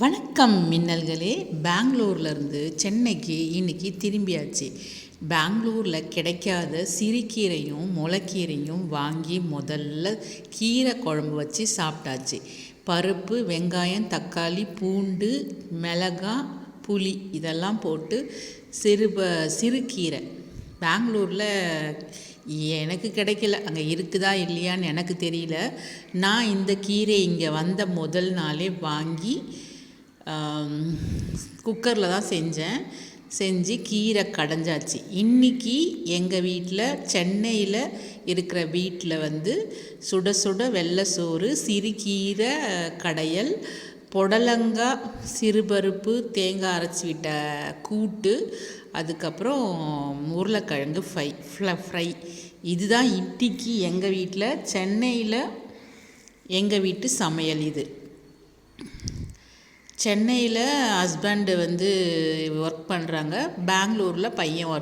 வணக்கம் மின்னல்களே. பெங்களூர்லேருந்து சென்னைக்கு இன்றைக்கி திரும்பியாச்சு. பெங்களூரில் கிடைக்காத சிறுகீரையும் முளைக்கீரையும் வாங்கி முதல்ல கீரை குழம்பு வச்சு சாப்பிட்டாச்சு. பருப்பு, வெங்காயம், தக்காளி, பூண்டு, மிளகாய், புளி இதெல்லாம் போட்டு சிறுகீரை பெங்களூரில் எனக்கு கிடைக்கல. அங்கே இருக்குதா இல்லையான்னு எனக்கு தெரியல. நான் இந்த கீரை இங்கே வந்த முதல் நாளே வாங்கி குக்கரில் தான் செஞ்சு கீரை கடைஞ்சாச்சு. இன்றைக்கி எங்கள் வீட்டில் சென்னையில் இருக்கிற வீட்டில் சுட சுட வெள்ளை சோறு, சிறுகீரை கடையல், புடலங்காய், சிறுபருப்பு, தேங்காய் அரைச்சி விட்ட கூட்டு, அதுக்கப்புறம் உருளைக்கிழங்கு ஃப்ரை. இதுதான் இன்றைக்கி எங்கள் வீட்டில் சென்னையில் எங்கள் வீட்டு சமையல். இது சென்னையில் ஹஸ்பண்டு ஒர்க் பண்ணுறாங்க, பெங்களூரில் பையன் ஒர்க்